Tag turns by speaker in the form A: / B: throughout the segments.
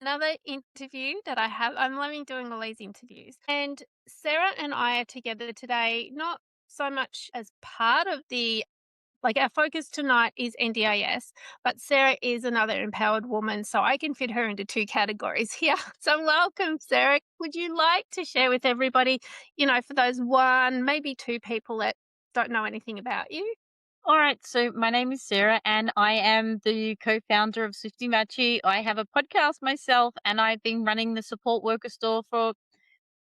A: Another interview that I have. I'm loving doing all these interviews. And Sarah and I are together today, not so much as part of our focus tonight is NDIS, but Sarah is another empowered woman, so I can fit her into two categories here. So welcome, Sarah. Would you like to share with everybody, for those one, maybe two people that don't know anything about you?
B: All right, so my name is Sarah and I am the co-founder of Swifty Matchy. I have a podcast myself and I've been running the support worker store for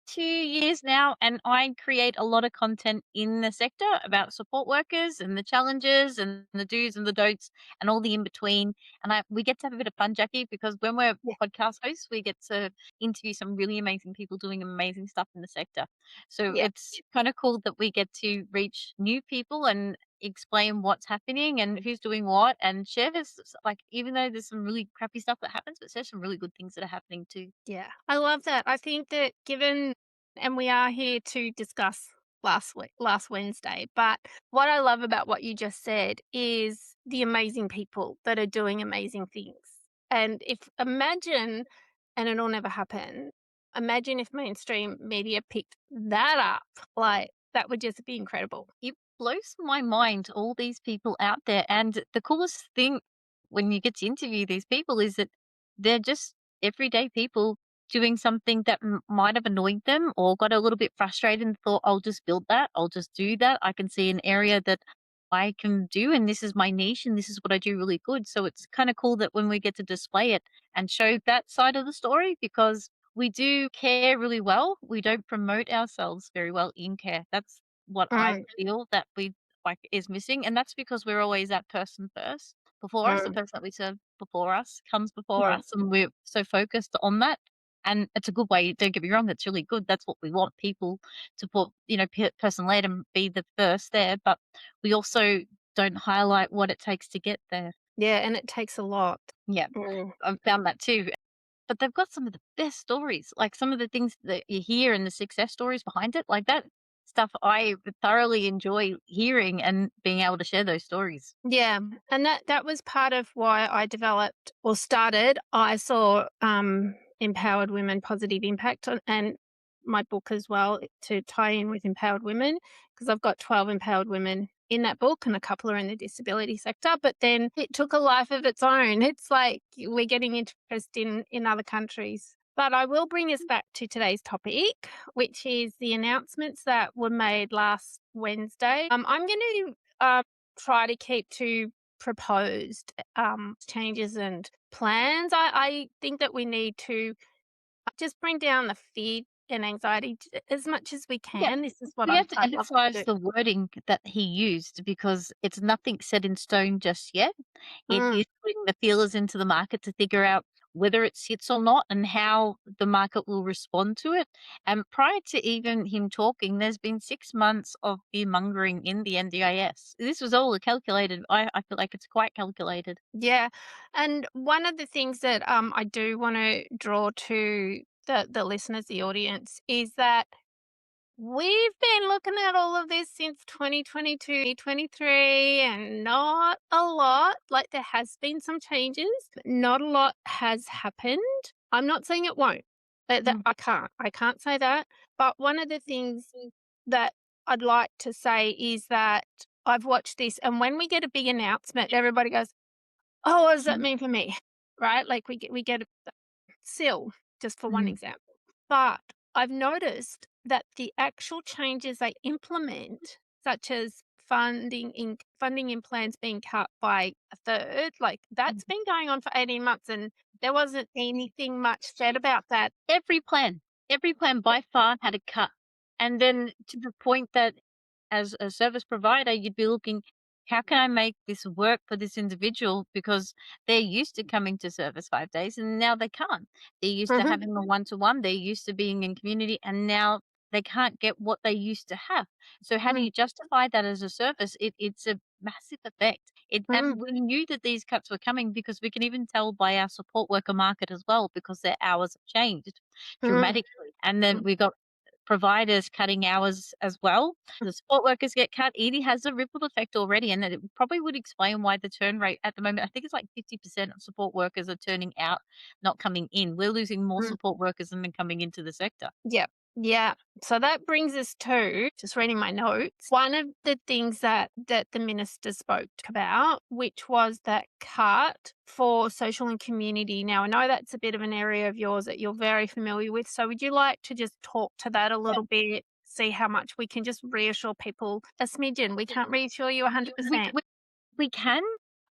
B: 2 years now, and I create a lot of content in the sector about support workers and the challenges and the do's and the don'ts and all the in between. And we get to have a bit of fun, Jackie, because when we're
A: Yeah.
B: podcast hosts, we get to interview some really amazing people doing amazing stuff in the sector. So
A: Yeah.
B: it's kind of cool that we get to reach new people and explain what's happening and who's doing what and share this, like, even though there's some really crappy stuff that happens, but there's some really good things that are happening too.
A: Yeah. I love that. I think that and we are here to discuss last Wednesday, but what I love about what you just said is the amazing people that are doing amazing things. And and it'll never happen, imagine if mainstream media picked that up, like, that would just be incredible.
B: It blows my mind, all these people out there. And the coolest thing when you get to interview these people is that they're just everyday people doing something that might have annoyed them or got a little bit frustrated and thought, I'll just build that. I'll just do that. I can see an area that I can do, and this is my niche, and this is what I do really good. So it's kind of cool that when we get to display it and show that side of the story, because we do care really well. We don't promote ourselves very well in care. That's what I
A: Mm,
B: feel that we like is missing, and that's because we're always that person first before us. The
A: mm,
B: person that we serve before us comes before
A: mm.
B: us, and we're so focused on that. And it's a good way. Don't get me wrong; that's really good. That's what we want people to put, person led and be the first there. But we also don't highlight what it takes to get there.
A: Yeah, and it takes a lot.
B: Yeah,
A: Mm.
B: I've found that too. But they've got some of the best stories, like some of the things that you hear and the success stories behind it, like that stuff I thoroughly enjoy hearing and being able to share those stories.
A: Yeah, and that was part of why I developed or started. I saw empowered women positive impact and my book as well to tie in with empowered women because I've got 12 empowered women in that book and a couple are in the disability sector, but then it took a life of its own. It's like we're getting interest in other countries. But I will bring us back to today's topic, which is the announcements that were made last Wednesday. I'm going to try to keep to proposed changes and plans. I think that we need to just bring down the fear and anxiety as much as we
B: Yeah,
A: can. This is what
B: we have to
A: I'd love to
B: emphasize
A: do.
B: the wording that he used because it's nothing set in stone just yet. It
A: Mm,
B: is putting the feelers into the market to figure out whether it sits or not and how the market will respond to it. And prior to even him talking, there's been 6 months of fear mongering in the NDIS. This was all calculated. I feel like it's quite calculated.
A: yeah, and one of the things that I do want to draw to the listeners, the audience, is that we've been looking at all of this since 2022, 23, and not a lot. Like there has been some changes, but not a lot has happened. I'm not saying it won't. That
B: Mm,
A: I can't say that. But one of the things that I'd like to say is that I've watched this, and when we get a big announcement, everybody goes, "Oh, what does that
B: mhm,
A: mean for me?" Right? Like we get a SIL, just for one
B: mhm,
A: example. But I've noticed that the actual changes they implement, such as funding in plans being cut by a third, like that's
B: mhm.
A: been going on for 18 months and there wasn't anything much said about that.
B: Every plan, every plan by far had a cut. And then to the point that as a service provider, you'd be looking, how can I make this work for this individual? Because they're used to coming to service 5 days and now they can't. They're used to
A: Mhm,
B: having a one to one, they're used to being in community, and now they can't get what they used to have. So how do
A: mm,
B: you justify that as a service? It's a massive effect. And
A: mm,
B: we knew that these cuts were coming because we can even tell by our support worker market as well, because their hours have changed
A: mm,
B: dramatically. And then
A: mm,
B: we got providers cutting hours as well. The support workers get cut. It has a ripple effect already, and it probably would explain why the turn rate at the moment, I think it's like 50% of support workers are turning out, not coming in. We're losing more
A: mm.
B: support workers than coming into the sector.
A: Yep. Yeah. So that brings us to just reading my notes. One of the things that the minister spoke about, which was that cut for social and community. Now I know that's a bit of an area of yours that you're very familiar with. So would you like to just talk to that a little bit? See how much we can just reassure people a smidgen. We can't reassure you
B: We
A: 100%.
B: we we can,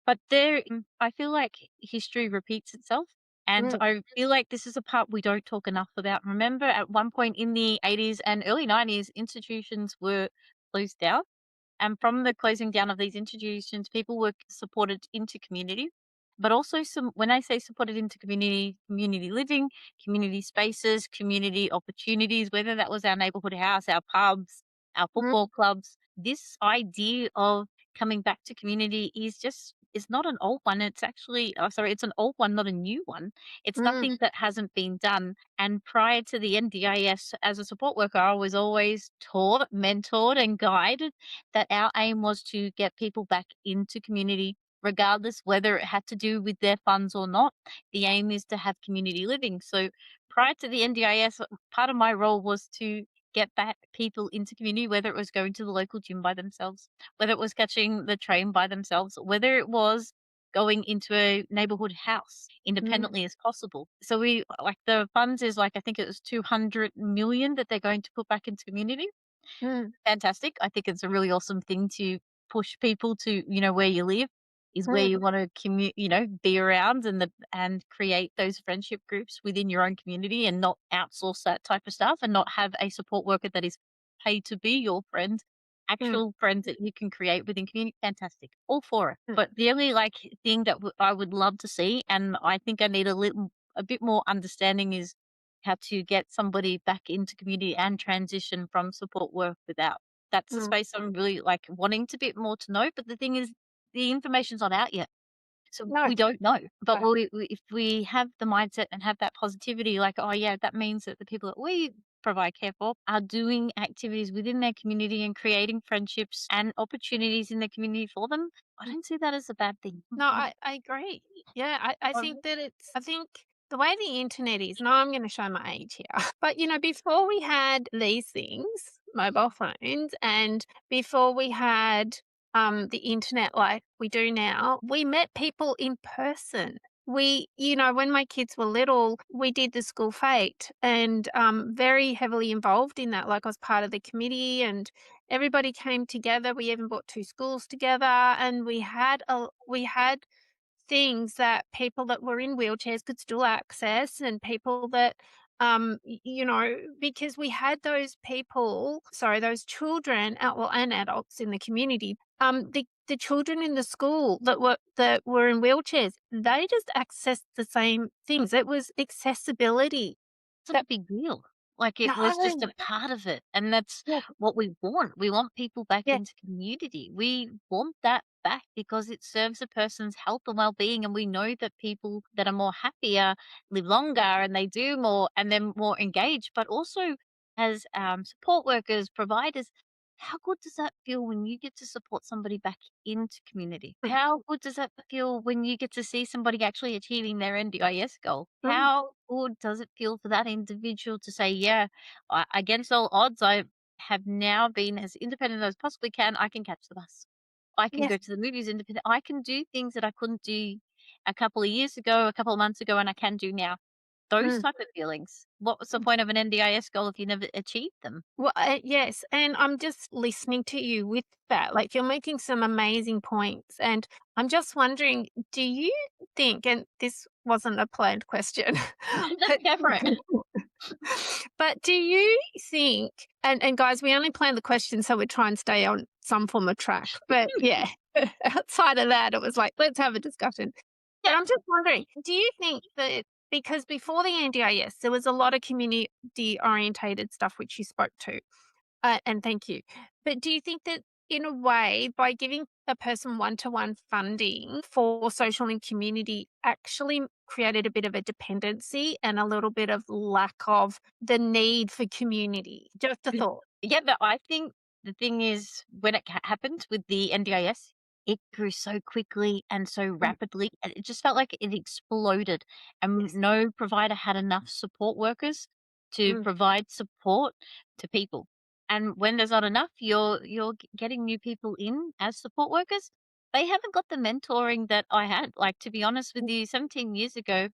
B: but I feel like history repeats itself, and
A: Mm,
B: I feel like this is a part we don't talk enough about. Remember, at one point in the 80s and early 90s, institutions were closed down, and from the closing down of these institutions, people were supported into community, but also some. When I say supported into community, community living, community spaces, community opportunities, whether that was our neighborhood house, our pubs, our football
A: mm,
B: clubs. This idea of coming back to community is not an old one. It's actually, oh, sorry, it's an old one, not a new one. It's
A: mm,
B: nothing that hasn't been done. And prior to the NDIS, as a support worker, I was always taught, mentored, and guided that our aim was to get people back into community, regardless whether it had to do with their funds or not. The aim is to have community living. So prior to the NDIS, part of my role was to get back people into community, whether it was going to the local gym by themselves, whether it was catching the train by themselves, whether it was going into a neighborhood house
A: mm,
B: independently as possible. So we like the funds is like I think it was 200 million that they're going to put back into community.
A: mm,
B: Fantastic. I think it's a really awesome thing to push people to, where you live is where
A: mm,
B: you want to be around and create those friendship groups within your own community and not outsource that type of stuff and not have a support worker that is paid to be your friend,
A: mm,
B: actual friends that you can create within community. Fantastic. All for it.
A: mm,
B: But the only thing that I would love to see, and I think I need a bit more understanding is how to get somebody back into community and transition from support work without. That's the
A: mm.
B: space I'm really like wanting to bit more to know. But the thing is, the information's not out yet. So
A: No.
B: we don't know. But
A: No.
B: if we have the mindset and have that positivity, like, oh, yeah, that means that the people that we provide care for are doing activities within their community and creating friendships and opportunities in their community for them. I don't see that as a bad thing.
A: No, I agree. Yeah, I think
B: Um,
A: that I think the way the internet is, now I'm going to show my age here, but before we had these things, mobile phones, and before we had the internet like we do now, we met people in person. When my kids were little, we did the school fete and very heavily involved in that. Like I was part of the committee and everybody came together. We even brought 2 schools together, and we had things that people that were in wheelchairs could still access, and people that, because we had those children, and adults in the community, the children in the school that were in wheelchairs, they just accessed the same things. It was accessibility
B: Wasn't a
A: that
B: big deal. Like, it was just
A: no.
B: a part of it, and that's
A: Yeah,
B: what we want. We want people back
A: yeah,
B: into community. We want that back because it serves a person's health and well-being, and we know that people that are more happier live longer and they do more and they're more engaged, but also as, support workers, providers, how good does that feel when you get to support somebody back into community?
A: mm,
B: How good does that feel when you get to see somebody actually achieving their NDIS goal?
A: mm,
B: How good does it feel for that individual to say, "Yeah, against all odds, I have now been as independent as I possibly can. I can catch the bus. I can go
A: yes,
B: to the movies independent. I can do things that I couldn't do a couple of years ago, a couple of months ago, and I can do now." Those
A: mm.
B: type of feelings. What was the point of an NDIS goal if you never achieved them?
A: Well, yes, and I'm just listening to you with that. Like you're making some amazing points, and I'm just wondering, do you think? And this wasn't a planned question, but
B: Go for it.
A: but do you think? And guys, we only plan the question so we try and stay on some form of track. But yeah, outside of that, it was like let's have a discussion. But
B: Yeah.
A: I'm just wondering, do you think that because before the NDIS, there was a lot of community orientated stuff which you spoke to, and thank you. But do you think that in a way, by giving a person one-to-one funding for social and community actually created a bit of a dependency and a little bit of lack of the need for community. Just a thought.
B: Yeah, but I think the thing is, when it happened with the NDIS, it grew so quickly and so
A: Mm,
B: rapidly, and it just felt like it exploded, and
A: yes.
B: no provider had enough support workers to
A: Mm,
B: provide support to people. And when there's not enough, you're getting new people in as support workers. They haven't got the mentoring that I had. Like, to be honest with
A: mm,
B: you, 17 years ago,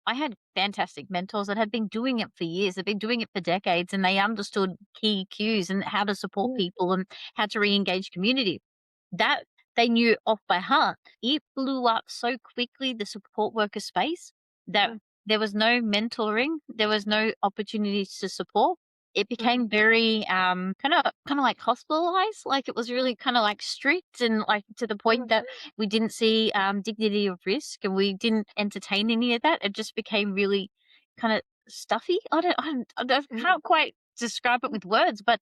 B: I had fantastic mentors that had been doing it for years. They've been doing it for decades, and they understood key cues and how to support
A: mm,
B: people and how to re-engage community. That they knew off by heart. It blew up so quickly, the support worker space, that
A: mm,
B: there was no mentoring, there was no opportunities to support. It
A: mm,
B: became very kind of like hospitalized, like it was really kind of like strict, and like to the point
A: mm,
B: that we didn't see dignity of risk, and we didn't entertain any of that. It just became really kind of stuffy. I
A: mm,
B: can't quite describe it
A: mm,
B: with words, but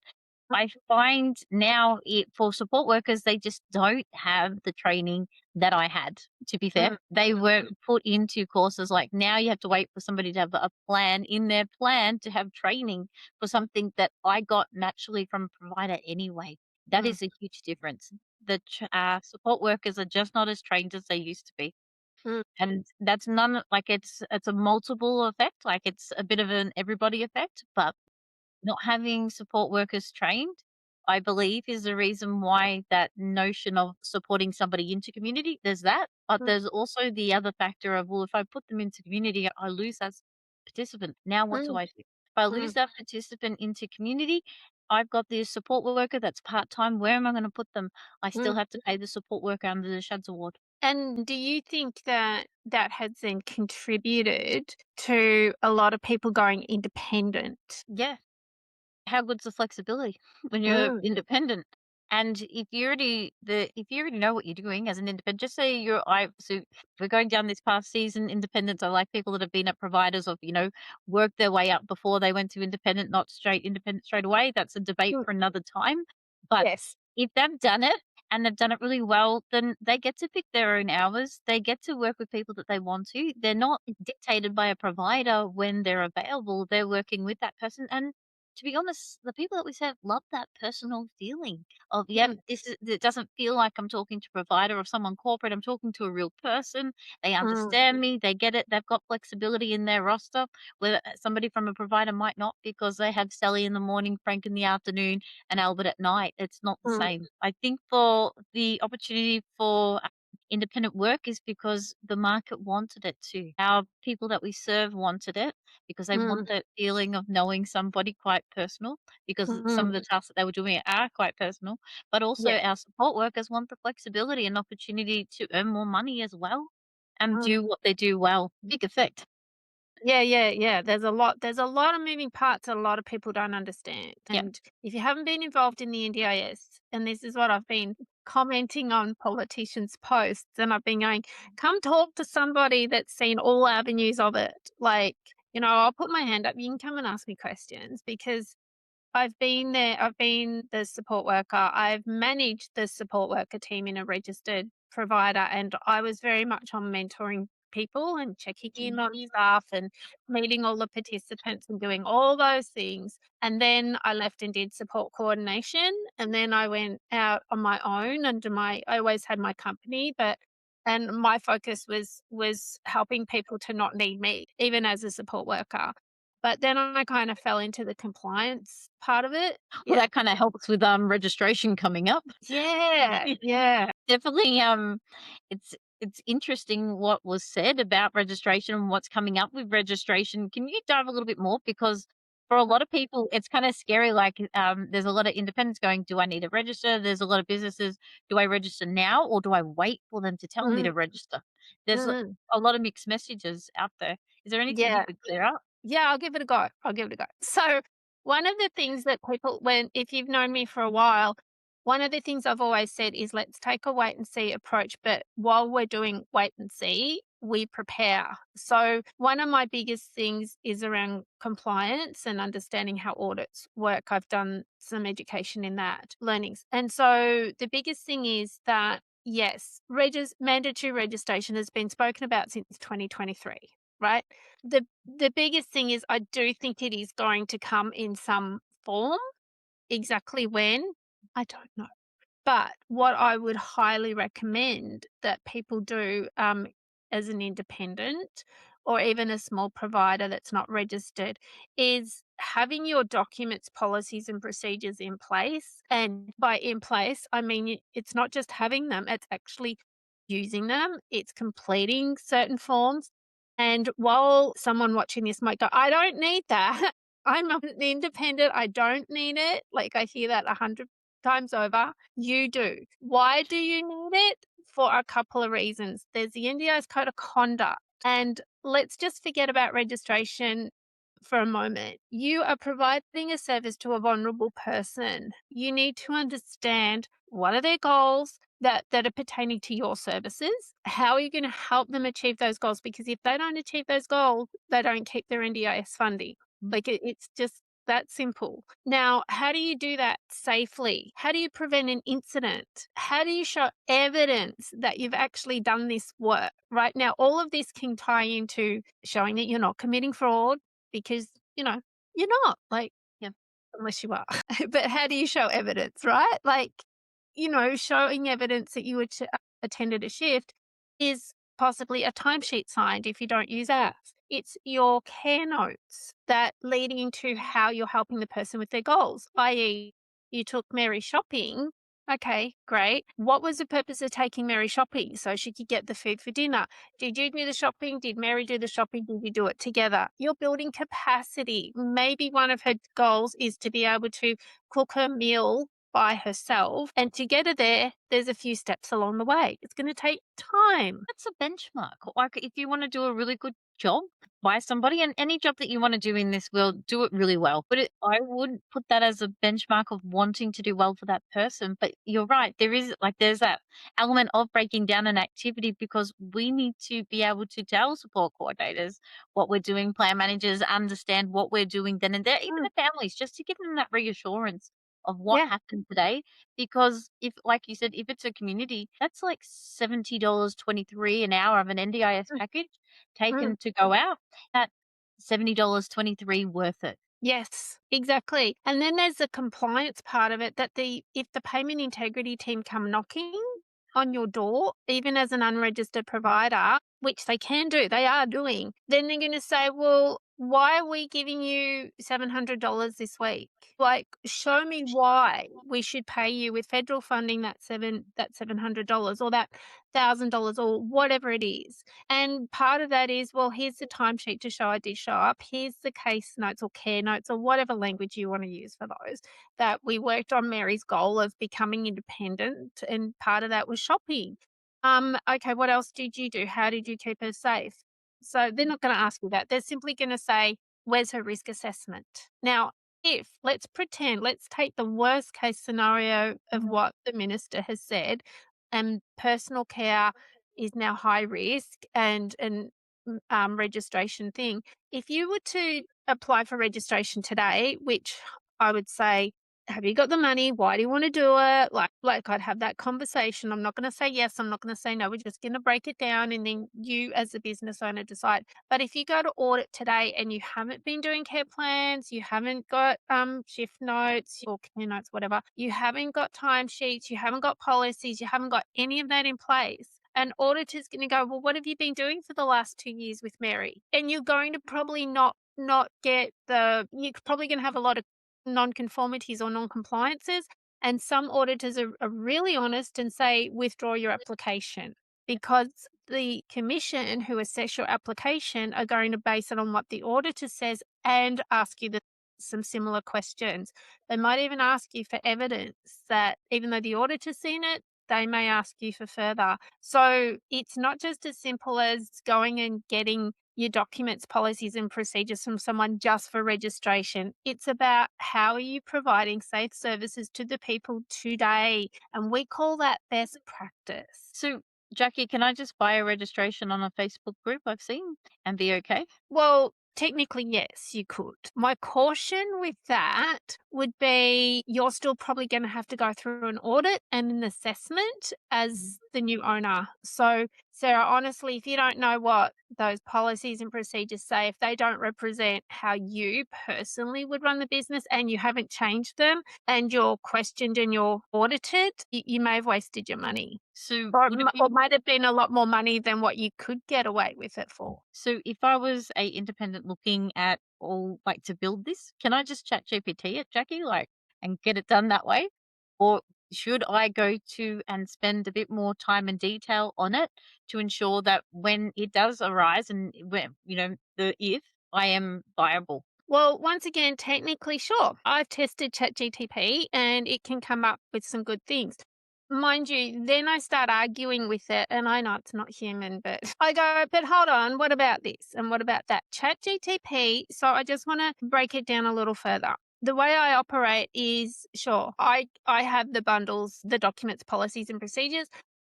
B: I find now for support workers, they just don't have the training that I had, to be fair.
A: mm,
B: They weren't put into courses. Like, now you have to wait for somebody to have a plan in their plan to have training for something that I got naturally from a provider anyway. That
A: mm,
B: is a huge difference. The support workers are just not as trained as they used to be.
A: mm,
B: And that's none like it's a multiple effect, like it's a bit of an everybody effect, but not having support workers trained, I believe, is the reason why that notion of supporting somebody into community, there's that, but
A: mm,
B: there's also the other factor of, well, if I put them into community, I lose that participant. Now what do
A: mm,
B: I do? If I lose
A: mm,
B: that participant into community, I've got this support worker that's part-time. Where am I going to put them? I still
A: mm.
B: have to pay the support worker under the SHADS award.
A: And do you think that that has then contributed to a lot of people going independent?
B: Yeah. How good's the flexibility when you're
A: Mm,
B: independent? And if you already know what you're doing as an independent, just say so if we're going down this past season, independents are like people that have been at providers of, worked their way up before they went to independent, not straight independent straight away. That's a debate
A: mm,
B: for another time. But
A: yes.
B: if they've done it and they've done it really well, then they get to pick their own hours. They get to work with people that they want to. They're not dictated by a provider when they're available. They're working with that person. And to be honest, the people that we serve love that personal feeling of, yep,
A: Mm,
B: it doesn't feel like I'm talking to a provider or someone corporate. I'm talking to a real person. They
A: mm,
B: understand me. They get it. They've got flexibility in their roster, where somebody from a provider might not, because they have Sally in the morning, Frank in the afternoon, and Albert at night. It's not the
A: mm,
B: same. I think for the opportunity for independent work is because the market wanted it to. Our people that we serve wanted it because they
A: mm,
B: want that feeling of knowing somebody quite personal, because some of
A: mm,
B: the tasks that they were doing are quite personal, but also
A: yeah.
B: our support workers want the flexibility and opportunity to earn more money as well and
A: Mm.
B: do what they do well. Big effect.
A: Yeah, yeah, yeah. There's a lot of moving parts that a lot of people don't understand.
B: Yeah.
A: And if you haven't been involved in the NDIS, and this is what I've been commenting on politicians' posts, and I've been going, come talk to somebody that's seen all avenues of it. Like, I'll put my hand up. You can come and ask me questions because I've been there. I've been the support worker. I've managed the support worker team in a registered provider, and I was very much on mentoring people and checking in on staff and meeting all the participants and doing all those things. And then I left and did support coordination. And then I went out on my own under I always had my company, and my focus was helping people to not need me, even as a support worker. But then I kind of fell into the compliance part of it.
B: Well,
A: Yeah.
B: that kind of helps with registration coming up.
A: Yeah, yeah.
B: Definitely, it's interesting what was said about registration and what's coming up with registration. Can you dive a little bit more? Because for a lot of people, it's kind of scary. Like, there's a lot of independents going, "Do I need to register?" There's a lot of businesses, "Do I register now or do I wait for them to tell me
A: Mm,
B: to register?" There's
A: mm,
B: a lot of mixed messages out there. Is there anything you
A: yeah.
B: could clear up?
A: Yeah, I'll give it a go. I'll give it a go. So, one of the things that people, if you've known me for a while, one of the things I've always said is let's take a wait and see approach. But while we're doing wait and see, we prepare. So, one of my biggest things is around compliance and understanding how audits work. I've done some education in that, learnings. And so, the biggest thing is that Yes, mandatory registration has been spoken about since 2023, right? The biggest thing is I do think it is going to come in some form. Exactly when, I don't know. But what I would highly recommend that people do, as an independent or even a small provider that's not registered is having your documents, policies, and procedures in place. And by in place, I mean it's not just having them, it's actually using them, it's completing certain forms. And while someone watching this might go, I don't need that. I'm an independent. I don't need it. Like I hear that 100 times over. You do. Why do you need it? For a couple of reasons. There's the NDIS code of conduct. And let's just forget about registration for a moment. You are providing a service to a vulnerable person. You need to understand what are their goals that are pertaining to your services. How are you going to help them achieve those goals? Because if they don't achieve those goals, they don't keep their NDIS funding. Like it's just that simple. Now, how do you do that safely? How do you prevent an incident? How do you show evidence that you've actually done this work? Right now, all of this can tie into showing that you're not committing fraud because, you're not like,
B: Yeah.
A: unless you are. But how do you show evidence, right? Like, showing evidence that you attended a shift is possibly a timesheet signed if you don't use apps. It's your care notes that leading into how you're helping the person with their goals, i.e., you took Mary shopping. Okay, great. What was the purpose of taking Mary shopping? So she could get the food for dinner. Did you do the shopping? Did Mary do the shopping? Did you do it together? You're building capacity. Maybe one of her goals is to be able to cook her meal by herself. And to get her there, there's a few steps along the way. It's going to take time.
B: That's a benchmark. Like, if you want to do a really good job by somebody, and any job that you want to do in this world, do it really well. But I would put that as a benchmark of wanting to do well for that person. But you're right. There's that element of breaking down an activity because we need to be able to tell support coordinators what we're doing, plan managers understand what we're doing then and there, even
A: Mm,
B: the families, just to give them that reassurance of what
A: yeah.
B: happened today. Because if, like you said, if it's a community, that's like $70.23 an hour of an NDIS
A: Mm,
B: package
A: mm.
B: taken to go out. That $70.23 worth it.
A: Yes, exactly. And then there's the compliance part of it that if the payment integrity team come knocking on your door, even as an unregistered provider, which they can do, they are doing, then they're going to say, well, why are we giving you $700 this week? Like, show me why we should pay you with federal funding that $700 or that $1,000 or whatever it is. And part of that is, well, here's the timesheet to show I did show up. Here's the case notes or care notes or whatever language you want to use for those. That we worked on Mary's goal of becoming independent, and part of that was shopping. Okay, what else did you do? How did you keep her safe? So they're not going to ask you that. They're simply going to say, where's her risk assessment? Now, if let's pretend, let's take the worst case scenario of what the minister has said, and personal care is now high risk and registration thing. If you were to apply for registration today, which I would say, have you got the money? Why do you want to do it? Like I'd have that conversation. I'm not going to say yes. I'm not going to say no. We're just going to break it down, and then you, as a business owner, decide. But if you go to audit today and you haven't been doing care plans, you haven't got shift notes or care notes, whatever, you haven't got timesheets, you haven't got policies, you haven't got any of that in place. An auditor's going to go, well, what have you been doing for the last 2 years with Mary? And you're going to probably not get you're probably going to have a lot of non-conformities or non-compliances. And some auditors are really honest and say, withdraw your application because the commission who assess your application are going to base it on what the auditor says and ask you some similar questions. They might even ask you for evidence that even though the auditor's seen it, they may ask you for further. So it's not just as simple as going and getting your documents, policies, and procedures from someone just for registration. It's about how are you providing safe services to the people today? And we call that best practice.
B: So, Jackie, can I just buy a registration on a Facebook group I've seen and be okay?
A: Well, Technically, yes, you could. My caution with that would be you're still probably going to have to go through an audit and an assessment as the new owner. So, Sarah, honestly, if you don't know what those policies and procedures say, if they don't represent how you personally would run the business and you haven't changed them and you're questioned and you're audited, you may have wasted your money.
B: So
A: Or,
B: would it
A: or
B: be
A: might have been a lot more money than what you could get away with it for.
B: so if I was a independent looking at all like to build this, can I just chat GPT it, Jackie, like and get it done that way? Or should I go to and spend a bit more time and detail on it to ensure that when it does arise and when the if I am viable?
A: Well, once again, technically, sure. I've tested ChatGTP and it can come up with some good things. Mind you, then I start arguing with it, and I know it's not human, but I go, but hold on, what about this? And what about that? ChatGTP. So I just want to break it down a little further. The way I operate is sure, I have the bundles, the documents, policies, and procedures.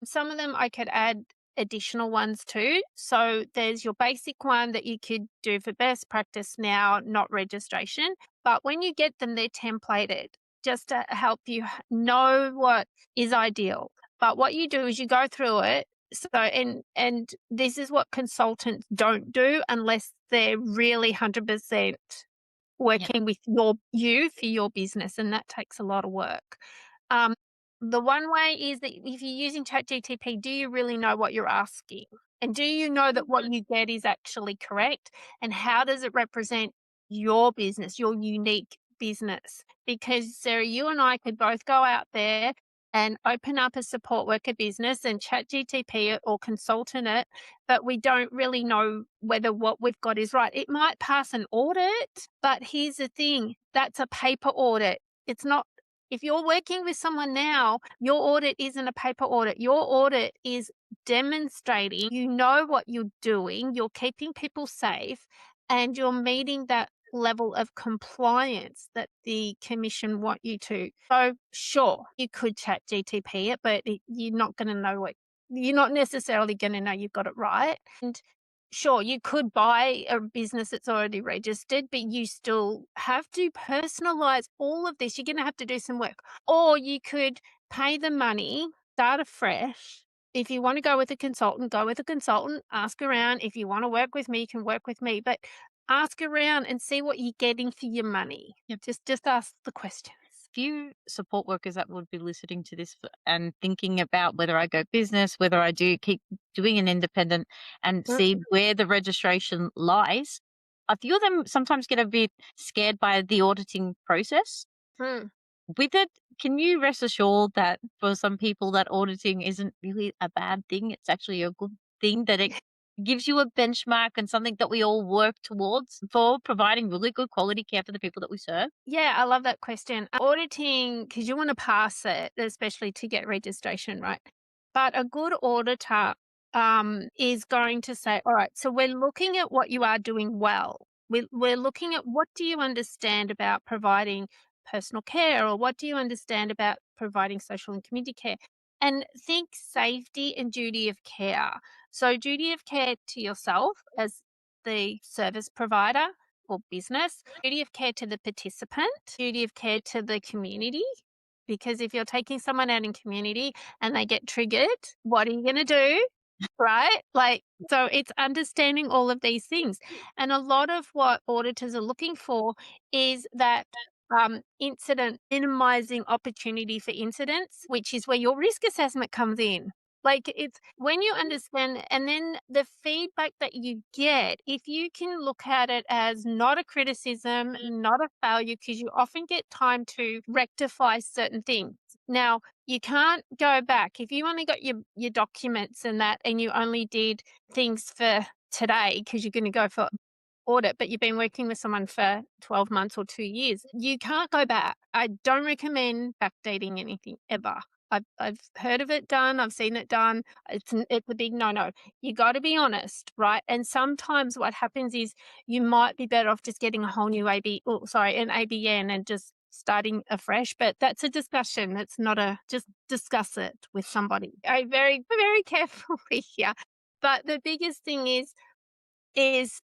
A: Some of them I could add additional ones too. So there's your basic one that you could do for best practice now, not registration. But when you get them, they're templated just to help you know what is ideal. But what you do is you go through it. So and this is what consultants don't do unless they're really 100%
B: Yep.
A: working with you for your business, and that takes a lot of work. Um, the one way is that if you're using ChatGTP, do you really know what you're asking? And do you know that what you get is actually correct? And how does it represent your business, your unique business? Because Sarah, you and I could both go out there and open up a support worker business and ChatGTP it or consultant it, but we don't really know whether what we've got is right. It might pass an audit, but here's the thing, that's a paper audit. It's not if you're working with someone now, your audit isn't a paper audit. Your audit is demonstrating you know what you're doing, you're keeping people safe, and you're meeting that level of compliance that the commission want you to. So, sure, you could chat GTP it, but you're not going to know what you're not necessarily going to know you've got it right. And sure, you could buy a business that's already registered, but you still have to personalize all of this. You're going to have to do some work. Or you could pay the money, start afresh. If you want to go with a consultant, go with a consultant, ask around. If you want to work with me, you can work with me. But ask around and see what you're getting for your money.
B: Yep.
A: Just ask the questions.
B: Few support workers that would be listening to this and thinking about whether I go business, whether I do keep doing an independent and
A: Mm,
B: see where the registration lies. A few of them sometimes get a bit scared by the auditing process.
A: mm.
B: With it, can you rest assured that for some people that auditing isn't really a bad thing? It's actually a good thing that it gives you a benchmark and something that we all work towards for providing really good quality care for the people that we serve.
A: Yeah, I love that question. Auditing, because you want to pass it, especially to get registration, right? But a good auditor is going to say, all right, so we're looking at what you are doing well. We're looking at what do you understand about providing personal care or what do you understand about providing social and community care? And think safety and duty of care. So, duty of care to yourself as the service provider or business, duty of care to the participant, duty of care to the community. Because if you're taking someone out in community and they get triggered, what are you going to do? Right? Like, so it's understanding all of these things. And a lot of what auditors are looking for is that incident minimizing opportunity for incidents, which is where your risk assessment comes in. Like it's when you understand, and then the feedback that you get, if you can look at it as not a criticism, not a failure, because you often get time to rectify certain things. Now, you can't go back. If you only got your documents and that, and you only did things for today because you're going to go for audit, but you've been working with someone for 12 months or 2 years, you can't go back. I don't recommend backdating anything ever. I've heard of it done. I've seen it done. It's a big no-no. You got to be honest, right? And sometimes what happens is you might be better off just getting a whole new an ABN and just starting afresh. But that's a discussion. It's not a just discuss it with somebody. I very, very carefully here. But the biggest thing is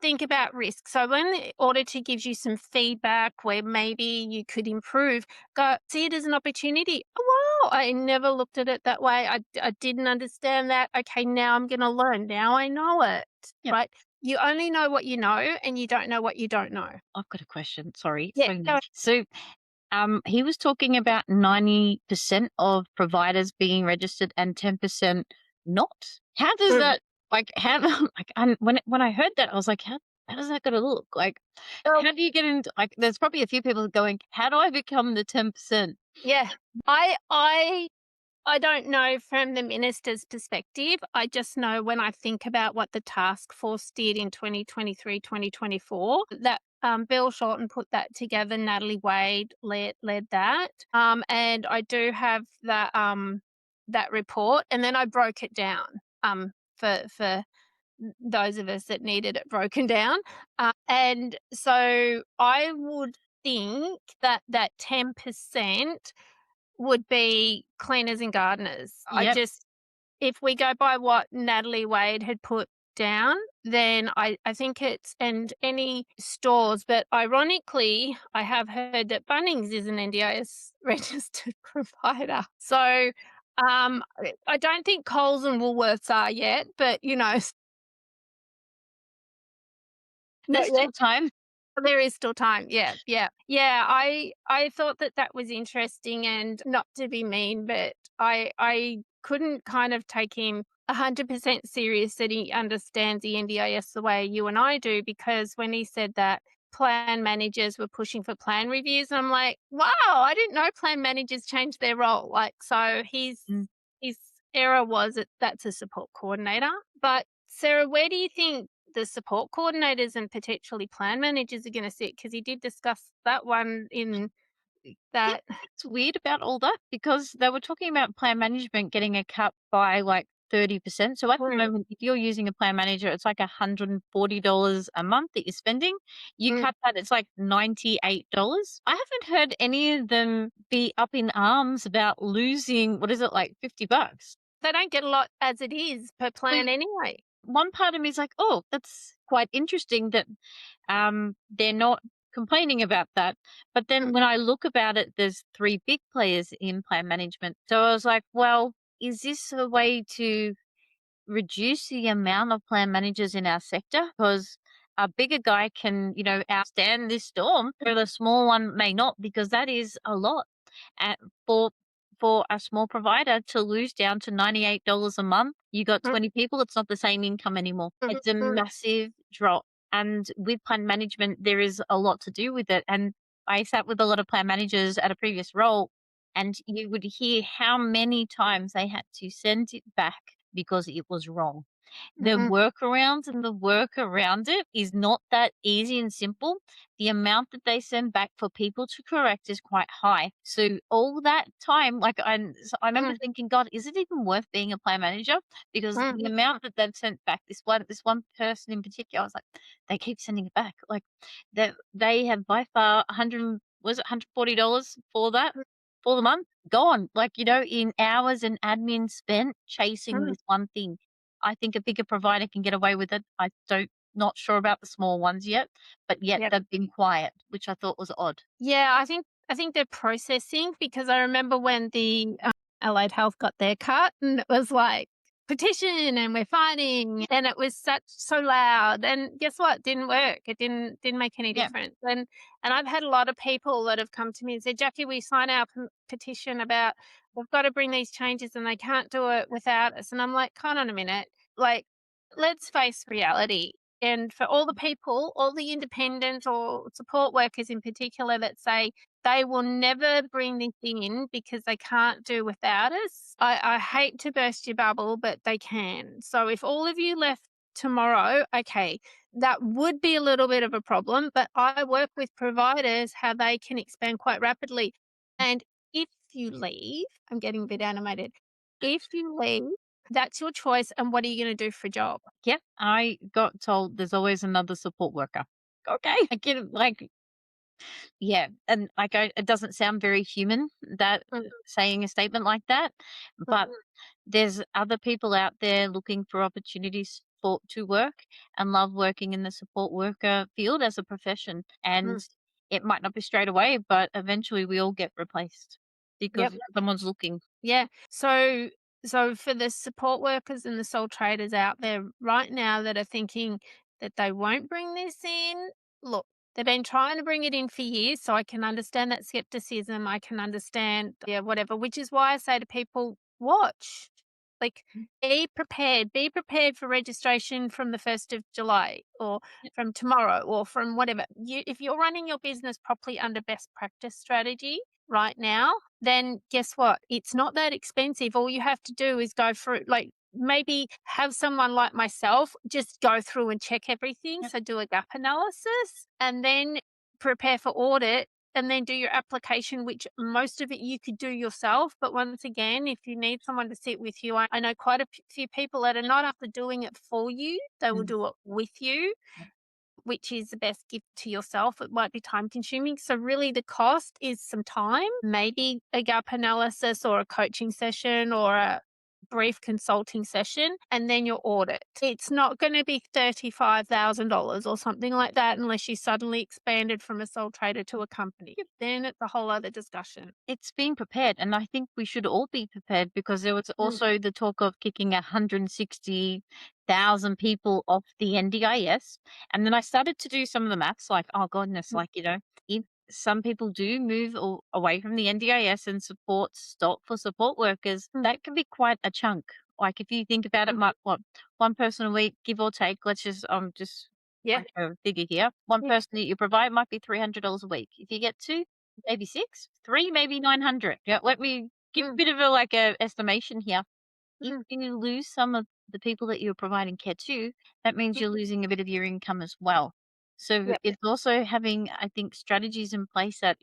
A: think about risk. So when the auditor gives you some feedback where maybe you could improve, go see it as an opportunity. Oh, wow, I never looked at it that way. I didn't understand that. Okay, now I'm going to learn. Now I know it,
B: Yep.
A: right? You only know what you know and you don't know what you don't know.
B: I've got a question. Sorry.
A: Yeah.
B: So he was talking about 90% of providers being registered and 10% not. How does
A: Mm.
B: that, like, how, like, and when I heard that, I was like, how does that gonna look? Like,
A: Well,
B: how do you get into, like, there's probably a few people going, how do I become the 10%?
A: yeah. I don't know from the minister's perspective. I just know when I think about what the task force did in 2023, 2024, that Bill Shorten put that together. Natalie Wade led that, and I do have that report. And then I broke it down for those of us that needed it broken down. And so I would think that that 10% would be cleaners and gardeners. I
B: Yep.
A: just if we go by what Natalie Wade had put down, then I think it's and any stores, but ironically, I have heard that Bunnings is an NDIS registered provider. So, I don't think Coles and Woolworths are yet, but, not
B: There's
A: yet.
B: still time.
A: There is still time. Yeah, yeah. Yeah, I thought that that was interesting and not to be mean, but I couldn't kind of take him 100% serious that he understands the NDIS the way you and I do, because when he said that plan managers were pushing for plan reviews, I'm like, "Wow, I didn't know plan managers changed their role." Like, so
B: Mm.
A: his error was that that's a support coordinator. But Sarah, where do you think the support coordinators and potentially plan managers are gonna sit? Because he did discuss that one in
B: Yeah,
A: that.
B: it's weird about all that because they were talking about plan management getting a cut by like 30%. So at the
A: Mm,
B: moment, if you're using a plan manager, it's like $140 a month that you're spending. You
A: mm.
B: cut that, it's like $98. I haven't heard any of them be up in arms about losing, what is it, like $50.
A: They don't get a lot as it is per
B: So
A: plan anyway.
B: one part of me is like, oh, that's quite interesting that they're not complaining about that. But then
A: Mm,
B: when I look about it, there's three big players in plan management. So I was like, well, is this a way to reduce the amount of plan managers in our sector? Because a bigger guy can, outstand this storm, but a small one may not, because that is a lot at, for a small provider to lose down to $98 a month. You got
A: mm,
B: 20 people, it's not the same income anymore.
A: mhm,
B: It's a
A: mm,
B: massive drop. And with plan management, there is a lot to do with it. And I sat with a lot of plan managers at a previous role, and you would hear how many times they had to send it back because it was wrong. The
A: mhm,
B: workarounds and the work around it is not that easy and simple. The amount that they send back for people to correct is quite high. So all that time, like I remember
A: mm,
B: thinking, God, is it even worth being a plan manager? Because the
A: mm,
B: amount that they've sent back, this one person in particular, I was like, they keep sending it back. Like they have by far 100, was it $140 for that
A: mm,
B: for the month gone. Like, in hours and admin spent chasing
A: mm.
B: this one thing. I think a bigger provider can get away with it. I don't not sure about the small ones yet, but yet
A: Yep.
B: they've been quiet, which I thought was odd.
A: Yeah, I think they're processing, because I remember when the Allied Health got their cut and it was like petition and we're fighting, and it was such so loud, and guess what? Didn't work. It didn't make any
B: Yeah.
A: difference. And I've had a lot of people that have come to me and said, "Jackie, we sign our petition about we've got to bring these changes and they can't do it without us." And I'm like, "Hold on a minute. Like, let's face reality." And for all the people, all the independents or support workers in particular that say they will never bring this in because they can't do without us, I hate to burst your bubble, but they can. So if all of you left tomorrow, okay, that would be a little bit of a problem, but I work with providers how they can expand quite rapidly. And if you leave, I'm getting a bit animated. If you leave, that's your choice. And what are you going to do for a job?
B: Yeah. I got told there's always another support worker. Okay. I get it. Like, yeah. And like, it doesn't sound very human that
A: Mm,
B: saying a statement like that, but
A: mm,
B: there's other people out there looking for opportunities to work and love working in the support worker field as a profession. And
A: mm,
B: it might not be straight away, but eventually we all get replaced
A: yep.
B: because someone's looking.
A: Yeah. So for the support workers and the sole traders out there right now that are thinking that they won't bring this in, look, they've been trying to bring it in for years, so I can understand that skepticism. I can understand, yeah, whatever, which is why I say to people, watch. Like, be prepared. Be prepared for registration from the 1st of July or
B: Yep.
A: from tomorrow or from whatever. If you're running your business properly under best practice strategy right now, then guess what? It's not that expensive. All you have to do is go through, like, maybe have someone like myself just go through and check everything.
B: Yep.
A: So do a gap analysis and then prepare for audit and then do your application, which most of it you could do yourself. But once again, if you need someone to sit with you, I know quite a few people that are not after doing it for you, they will
B: Mm.
A: do it with you, which is the best gift to yourself. It might be time consuming. So, really, the cost is some time, maybe a gap analysis or a coaching session or a brief consulting session, and then your audit. It's not going to be $35,000 or something like that unless you suddenly expanded from a sole trader to a company. Then it's a whole other discussion.
B: It's being prepared, and I think we should all be prepared because there was
A: Mm,
B: also the talk of kicking 160,000 people off the NDIS. And then I started to do some of the maths, like, oh goodness,
A: mm,
B: like, if some people do move away from the NDIS and support stop for support workers,
A: mm,
B: that can be quite a chunk. Like if you think about it,
A: mm.
B: might what, one person a week, give or take, let's just
A: Yeah.
B: like a figure here. One
A: Yeah.
B: person that you provide might be $300 a week. If you get two, maybe 6, 3, maybe 900. Yeah, let me give a
A: Mm,
B: bit of a, like, a estimation here. If
A: mm,
B: you lose some of the people that you're providing care to, that means
A: mm.
B: you're losing a bit of your income as well. So
A: Yeah.
B: it's also having, I think, strategies in place that,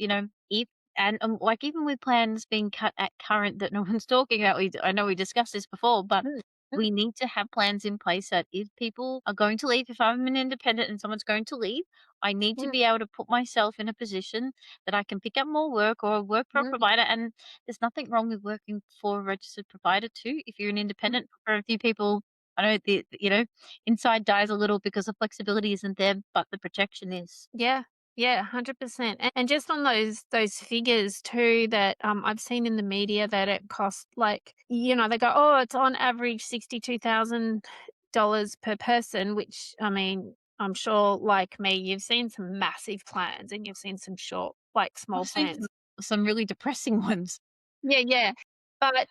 B: if and like even with plans being cut at current that no one's talking about, I know we discussed this before, but
A: Mm, mm,
B: we need to have plans in place that if people are going to leave, if I'm an independent and someone's going to leave, I need to
A: mm,
B: be able to put myself in a position that I can pick up more work or work for a
A: mm,
B: provider. And there's nothing wrong with working for a registered provider too. If you're an
A: mm.
B: independent, for a few people, I know inside dies a little because the flexibility isn't there, but the protection is.
A: Yeah, yeah, 100%. And just on those figures too that I've seen in the media that it costs like, they go, oh, it's on average $62,000 per person, which I mean, I'm sure like me, you've seen some massive plans and you've seen some short, like small
B: I've seen
A: plans.
B: some really depressing ones.
A: Yeah, yeah. But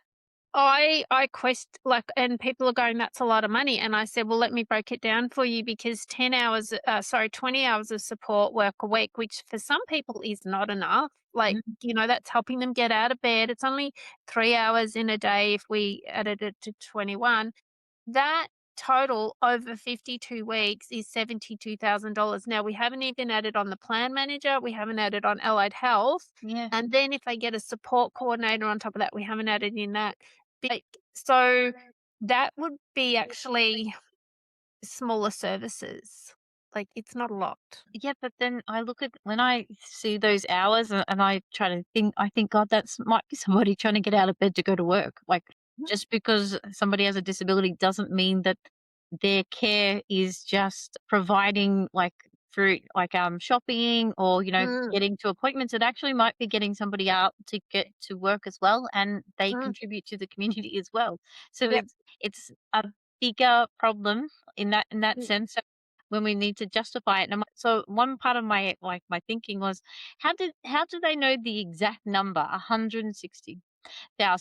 A: I like, and people are going, "That's a lot of money." And I said, "Well, let me break it down for you because 20 hours of support work a week, which for some people is not enough. Like,
B: Mhm.
A: that's helping them get out of bed. It's only 3 hours in a day if we added it to 21. That total over 52 weeks is $72,000. Now, we haven't even added on the plan manager, we haven't added on allied health,
B: Yeah.
A: and then if they get a support coordinator on top of that, we haven't added in that. Like, so that would be actually smaller services. Like, it's not a lot.
B: Yeah, but then I look at when I see those hours and I try to think, I think, God, that's might be somebody trying to get out of bed to go to work. Like, just because somebody has a disability doesn't mean that their care is just providing like through like shopping or
A: Mm,
B: getting to appointments. It actually might be getting somebody out to get to work as well, and they
A: mm,
B: contribute to the community as well. So
A: yep,
B: it's a bigger problem in that
A: mm,
B: sense when we need to justify it. And so one part of my thinking was, how do they know the exact number, 160,000?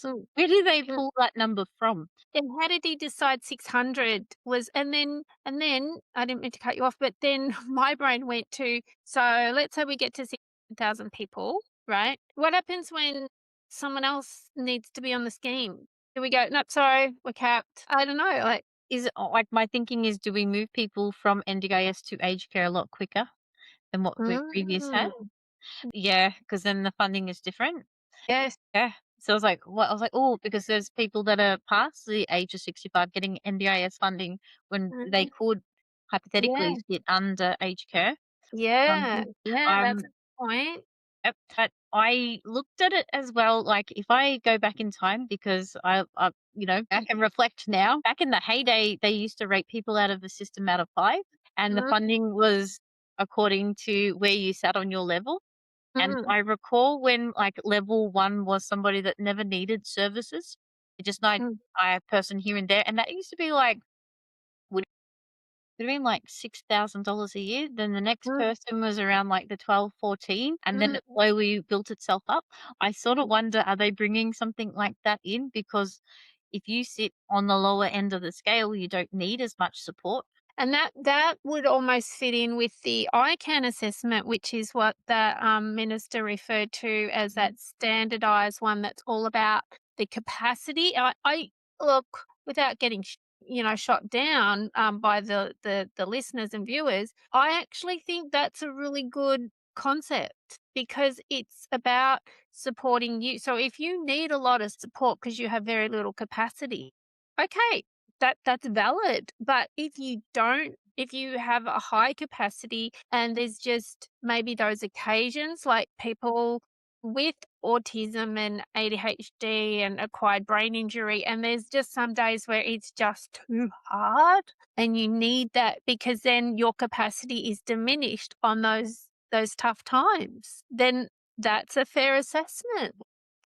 A: mm.
B: Where do they
A: Mm.
B: pull that number from?
A: Then how did he decide 600 was, and then I didn't mean to cut you off, but then my brain went to, so let's say we get to 6,000 people, right? What happens when someone else needs to be on the scheme? Do we go, "Nope, sorry, we're capped." I don't know, like,
B: Is like my thinking is, do we move people from NDIS to aged care a lot quicker than what we previous had?
A: mm,
B: Yeah, because then the funding is different.
A: yes,
B: Yeah. So I was like, what? I was like, oh, because there's people that are past the age of 65 getting NDIS funding when they
A: mm,
B: could
A: yeah,
B: hypothetically sit under aged care.
A: yeah,
B: Um,
A: yeah, that's a
B: I'm
A: point.
B: Yep. I looked at it as well, like, if I go back in time because I can reflect now. Back in the heyday, they used to rate people out of the system out of 5, and the
A: Mm,
B: funding was according to where you sat on your level. And
A: mm,
B: I recall when, like, level 1 was somebody that never needed services, just
A: mm,
B: a person here and there, and that used to be, like, would have been like $6,000 a year. Then the next
A: mm,
B: person was around like the 12, 14, and then
A: mm.
B: it slowly built itself up. I sort of wonder, are they bringing something like that in? Because if you sit on the lower end of the scale, you don't need as much support.
A: And that would almost fit in with the ICANN assessment, which is what the minister referred to as
B: Mhm.
A: that standardized one that's all about the capacity. I look, without getting shot down by the listeners and viewers. I actually think that's a really good concept because it's about supporting you. So if you need a lot of support because you have very little capacity, okay, that's valid. But if you have a high capacity and there's just maybe those occasions like people with autism and ADHD and acquired brain injury, and there's just some days where it's just too hard and you need that because then your capacity is diminished on those tough times, then that's a fair assessment.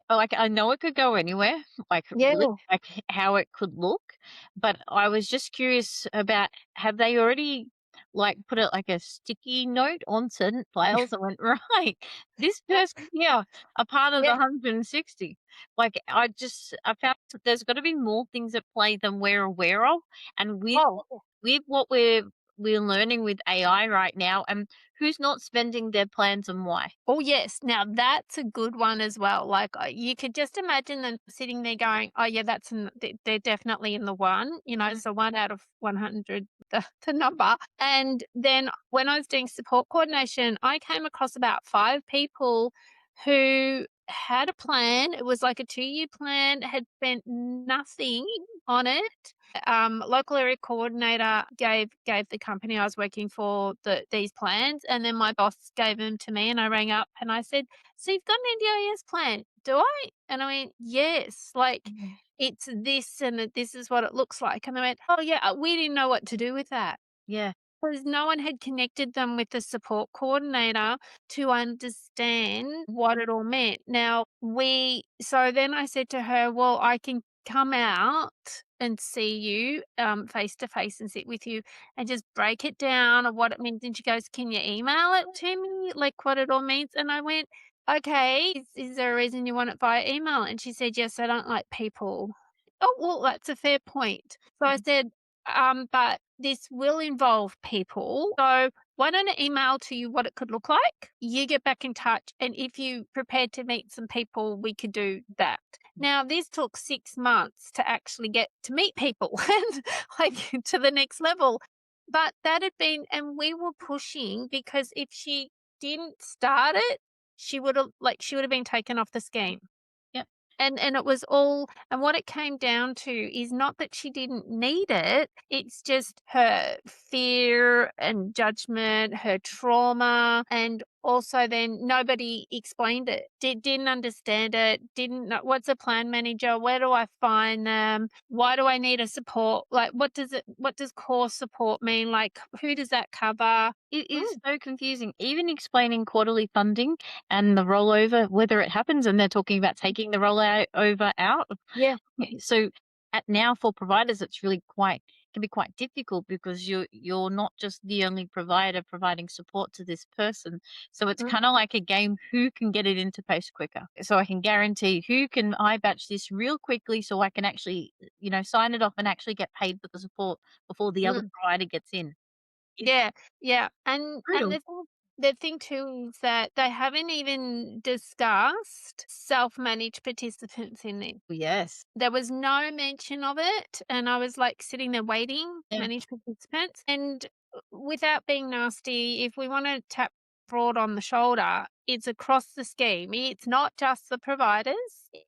B: Like, I know it could go anywhere, like, really,
A: Yeah.
B: like, how it could look, but I was just curious about, have they already, like, put it like a sticky note on certain files and went, "Right, this person here, a part of the
A: Yeah.
B: 160." Like, I found that there's gotta be more things at play than we're aware of, and
A: Oh.
B: with what we're learning with AI right now, and who's not spending their plans and why.
A: Oh, yes. Now that's a good one as well. Like, you could just imagine them sitting there going, "Oh, yeah, they're definitely in the one."
B: Mm,
A: So 1 out of 100, the number. And then when I was doing support coordination, I came across about 5 people who had a plan. It was like a 2-year plan, had spent nothing on it. Local area coordinator gave the company I was working for these plans, and then my boss gave them to me, and I rang up and I said, "So you've got an NDIS plan, do I?" And I went, "Yes, like
B: mhm.
A: it's this and this is what it looks like." And they went, "Oh yeah, we didn't know what to do with that."
B: Yeah.
A: Because no one had connected them with the support coordinator to understand what it all meant. So then I said to her, "Well, I can come out and see you face to face and sit with you and just break it down of what it means." And she goes, "Can you email it to me, like what it all means?" And I went, "Okay, is there a reason you want it via email?" And she said, "Yes, I don't like people." Oh, well, that's a fair point. So I
B: Mhm.
A: said, but this will involve people. So why don't I email to you what it could look like? You get back in touch. And if you prepared to meet some people, we could do that. Now, this took 6 months to actually get to meet people and like to the next level. But that had been, and we were pushing because if she didn't start it, she would have been taken off the scheme.
B: Yep.
A: And it was all, and what it came down to is not that she didn't need it, it's just her fear and judgment, her trauma, and also then nobody explained it. Didn't understand it, didn't know what's a plan manager, where do I find them? Why do I need a support? Like what does core support mean? Like who does that cover?
B: It is
A: Mm,
B: so confusing. Even explaining quarterly funding and the rollover, whether it happens, and they're talking about taking the rollout over out.
A: yeah.
B: So at now for providers, it's really quite can be quite difficult because you're not just the only provider providing support to this person. So it's
A: Mm,
B: kind of like a game, who can get it into post quicker. So I can guarantee, who can I batch this real quickly so I can actually, sign it off and actually get paid for the support before the other
A: mm.
B: provider gets in. It's
A: Yeah, yeah, and
B: brutal.
A: the thing too is that they haven't even discussed self-managed participants in there.
B: Yes.
A: There was no mention of it, and I was, like, sitting there waiting,
B: Yeah.
A: managed participants, and without being nasty, if we wanna tap fraud on the shoulder. It's across the scheme. It's not just the providers.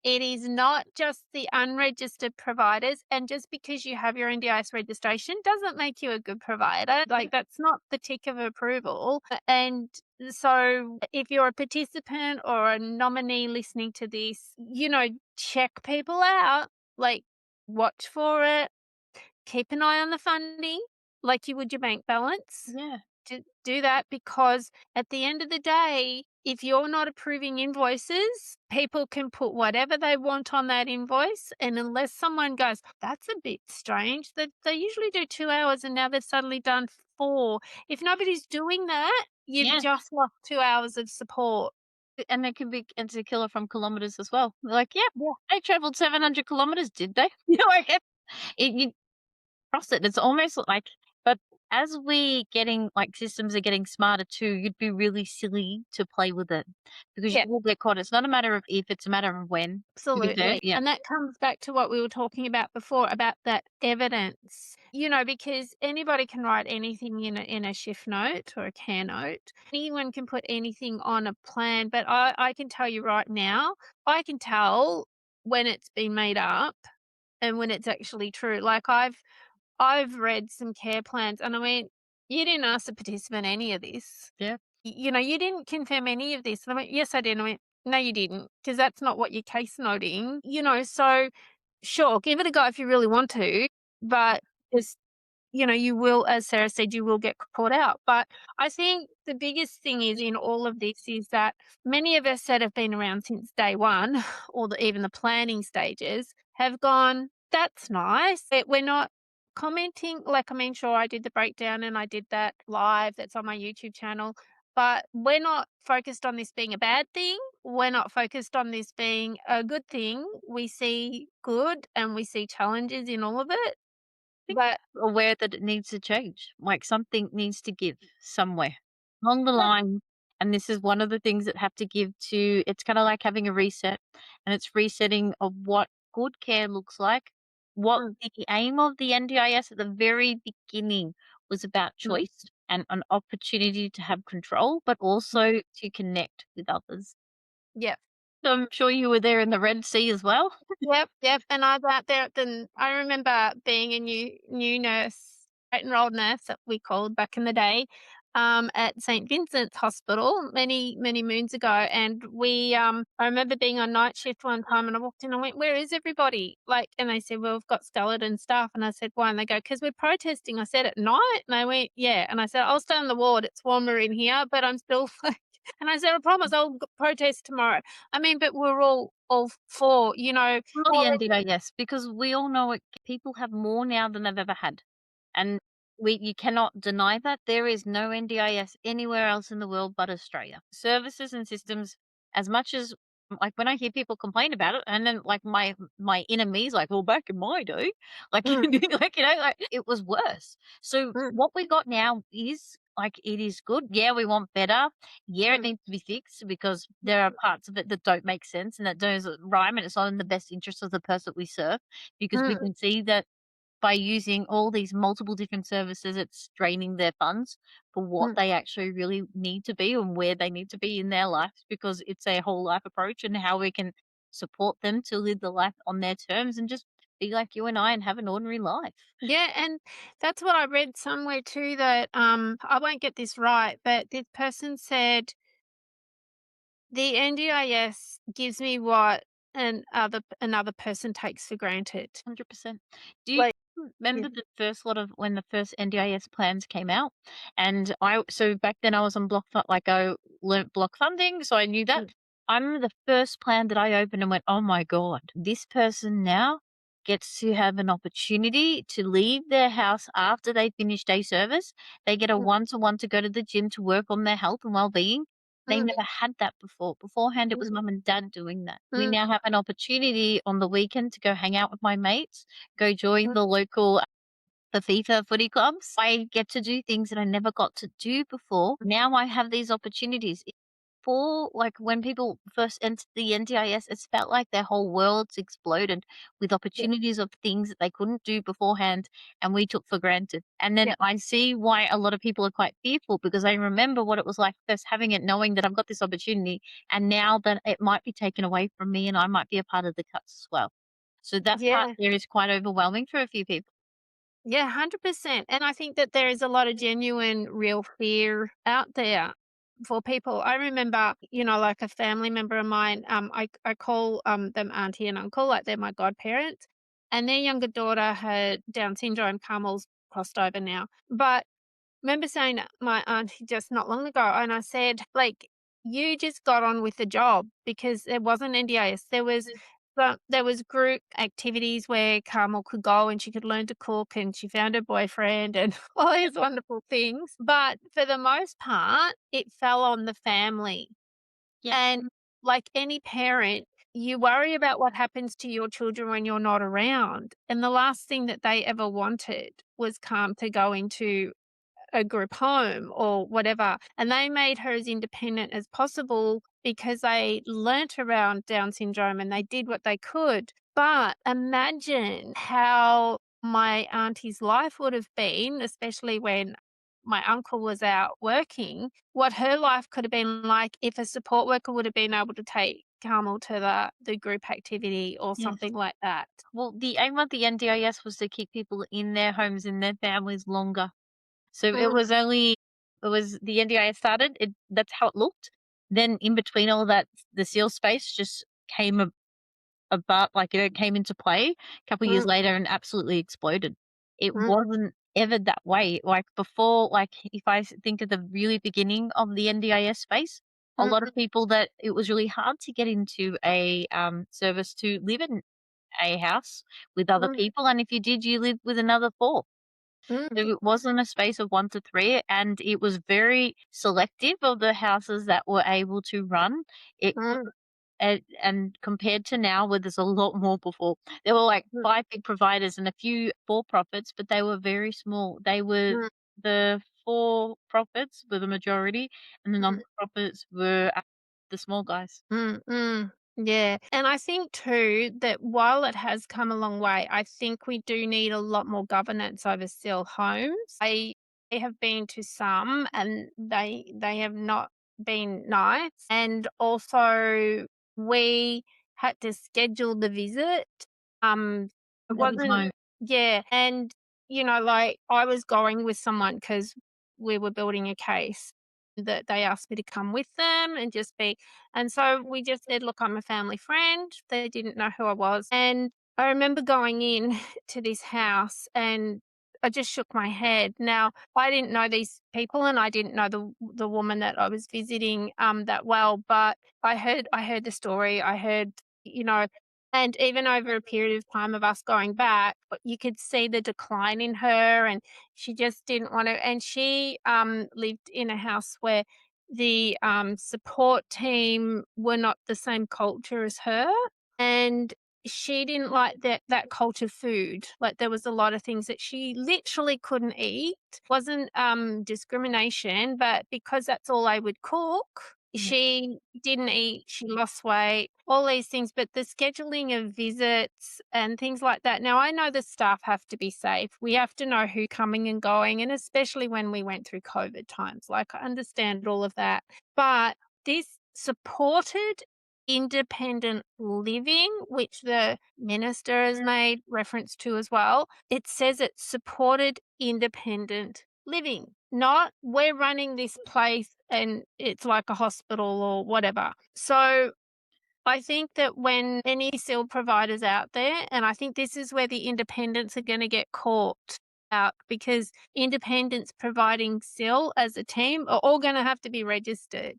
A: It is not just the unregistered providers. And just because you have your NDIS registration doesn't make you a good provider. Like, that's not the tick of approval. And so if you're a participant or a nominee listening to this, check people out, like, watch for it, keep an eye on the funding like you would your bank balance.
B: Yeah.
A: Do that, because at the end of the day, if you're not approving invoices, people can put whatever they want on that invoice. And unless someone goes, that's a bit strange, that they usually do 2 hours and now they've suddenly done four. If nobody's doing that, you've
B: Yeah.
A: just lost 2 hours of support.
B: And it can be it's a killer from kilometers as well. Like, yeah,
A: Yeah.
B: they traveled 700 kilometers, did they? You know, like you cross it. It's almost like, but as we getting like systems are getting smarter too, you'd be really silly to play with it because you
A: Yeah.
B: will get caught. It's not a matter of if, it's a matter of when. To be fair,
A: Absolutely.
B: yeah,
A: And that comes back to what we were talking about before about that evidence. Because anybody can write anything in a shift note or a care note. Anyone can put anything on a plan, but I can tell you right now, I can tell when it's been made up and when it's actually true. Like, I've read some care plans and I went, you didn't ask the participant any of this.
B: yeah.
A: You didn't confirm any of this. And I went, yes, I did. And I went, no, you didn't, because that's not what you're case noting. So sure, give it a go if you really want to, but just, you will, as Sarah said, you will get caught out. But I think the biggest thing is in all of this is that many of us that have been around since day one, or even the planning stages, have gone, that's nice. We're not commenting, like, I mean, sure, I did the breakdown and I did that live that's on my YouTube channel, but we're not focused on this being a bad thing. We're not focused on this being a good thing. We see good and we see challenges in all of it.
B: Think
A: But
B: aware that it needs to change. Like something needs to give somewhere along the
A: yeah,
B: line. And this is one of the things that have to give to it's kind of like having a reset and it's resetting of what good care looks like. What
A: mm,
B: the aim of the NDIS at the very beginning was about
A: mm,
B: choice and an opportunity to have control, but
A: mm,
B: also to connect with others.
A: yeah.
B: So I'm sure you were there in the Red Sea as well.
A: Yep, yep, and I was out there at the I remember being a new nurse, enrolled nurse that we called back in the day, at St. Vincent's Hospital many, many moons ago, and I remember being on night shift one time, and I walked in and went, "Where is everybody?" Like, and they said, "Well, we've got skeleton staff," and I said, "Why?" And they go, "'Cause we're protesting." I said, "At night?" And they went, "Yeah," and I said, "I'll stay on the ward, it's warmer in here, but I'm still like," and I said, "I promise I'll protest tomorrow." I mean, but we're all for,
B: Not the NDIS, because we all know it people have more now than they've ever had, and you cannot deny that. There is no NDIS anywhere else in the world but Australia. Services and systems, as much as like, when I hear people complain about it, and then, like, my inner me's like, "Well, back in my day," like,
A: Mm,
B: like, like, it was worse. So,
A: mm,
B: what we got now is, like, it is good. Yeah, we want better. Yeah, it
A: mm,
B: needs to be fixed because there are parts of it that don't make sense and that doesn't rhyme, and it's not in the best interest of the person we serve because we
A: mm.
B: can see that by using all these multiple different services, it's draining their funds for what
A: Mm.
B: they actually really need to be and where they need to be in their lives because it's a whole life approach and how we can support them to live the life on their terms and just be like you and I and have an ordinary life.
A: Yeah, and that's what I read somewhere too, that, I won't get this right, but this person said, "The NDIS gives me what another person takes for granted."
B: 100%. Do you
A: Like, yeah.
B: remember the first lot of when the first NDIS plans came out? And so back then I was on like I learnt block funding, so I knew that.
A: Mm,
B: I remember the first plan that I opened and went, "Oh my god, this person now gets to have an opportunity to leave their house after they finish day service. They get a
A: mm,
B: one-to-one to go to the gym to work on their health and well-being. They
A: mm,
B: never had that before. Beforehand, it was
A: mm,
B: mum and dad doing that. We
A: mm,
B: now have an opportunity on the weekend to go hang out with my mates, go join
A: mm.
B: the local FIFA footy clubs. I get to do things that I never got to do before. Now I have these opportunities. before, like, when people first entered the NDIS, it's felt like their whole worlds exploded with
A: Yeah.
B: opportunities of things that they couldn't do beforehand and we took for granted. And then
A: Yeah.
B: I see why a lot of people are quite fearful because I remember what it was like first having it, knowing that I've got this opportunity, and now that it might be taken away from me and I might be a part of the cuts as well. So that part
A: Yeah.
B: there is quite overwhelming for a few people.
A: Yeah, 100%. And I think that there is a lot of genuine, real fear out there for people. I remember, like a family member of mine, I call them auntie and uncle, like they're my godparents, and their younger daughter had Down syndrome. Carmel's crossed over now. But remember saying to my auntie just not long ago, and I said, like, "You just got on with the job," because there wasn't NDIS. There was group activities where Carmel could go and she could learn to cook, and she found her boyfriend and all these wonderful things. But for the most part, it fell on the family.
B: Yeah.
A: And like any parent, you worry about what happens to your children when you're not around. And the last thing that they ever wanted was Calm to go into a group home or whatever. And they made her as independent as possible because they learnt around Down syndrome and they did what they could. But imagine how my auntie's life would have been, especially when my uncle was out working, what her life could have been like if a support worker would have been able to take Carmel to the group activity or
B: Yes.
A: something like that.
B: Well, the aim of the NDIS was to keep people in their homes, in their families longer. So
A: Mm,
B: it was the NDIS started, that's how it looked. Then in between all that, the seal space just came about, like, it came into play a couple of years
A: mm,
B: later and absolutely exploded. It
A: mm,
B: wasn't ever that way. Like, before, like, if think of the really beginning of the NDIS space, a
A: mm,
B: lot of people that it was really hard to get into a, service to live in a house with other
A: mm,
B: people, and if you did, you lived with another 4.
A: mm,
B: So it wasn't a space of 1 to 3, and it was very selective of the houses that were able to run. It
A: mm,
B: and compared to now where there's a lot more before. There were like
A: mm,
B: 5 big providers and a few for-profits, but they were very small. They were
A: mm.
B: the for-profits were the majority, and the
A: Mm,
B: non-profits were, the small guys.
A: mm, mm. Yeah, and I think too that while it has come a long way, I think we do need a lot more governance over still homes. I have been to some and they have not been nice. And also we had to schedule the visit. It
B: That was
A: wasn't
B: my
A: yeah, and like I was going with someone because we were building a case that they asked me to come with them and just be and so we just said, "Look, I'm a family friend." They didn't know who I was, and I remember going in to this house and I just shook my head. Now, I didn't know these people and I didn't know the woman that I was visiting, that well, but I heard the story. I heard, you know and even over a period of time of us going back, but you could see the decline in her and she just didn't want to and she, lived in a house where the, support team were not the same culture as her, and she didn't like that culture food. Like, there was a lot of things that she literally couldn't eat. Wasn't, discrimination, but because that's all I would cook,
B: yeah.
A: she didn't eat, she lost weight, all these things, but the scheduling of visits and things like that. Now, I know the staff have to be safe. We have to know who coming and going, and especially when we went through COVID times. Like, I understand all of that. But this supported independent living, which the minister has made reference to as well, it says it's supported independent living, not we're running this place and it's like a hospital or whatever. So I think that when any SIL providers out there, and I think this is where the independents are going to get caught out because independents providing SIL as a team are all going to have to be registered.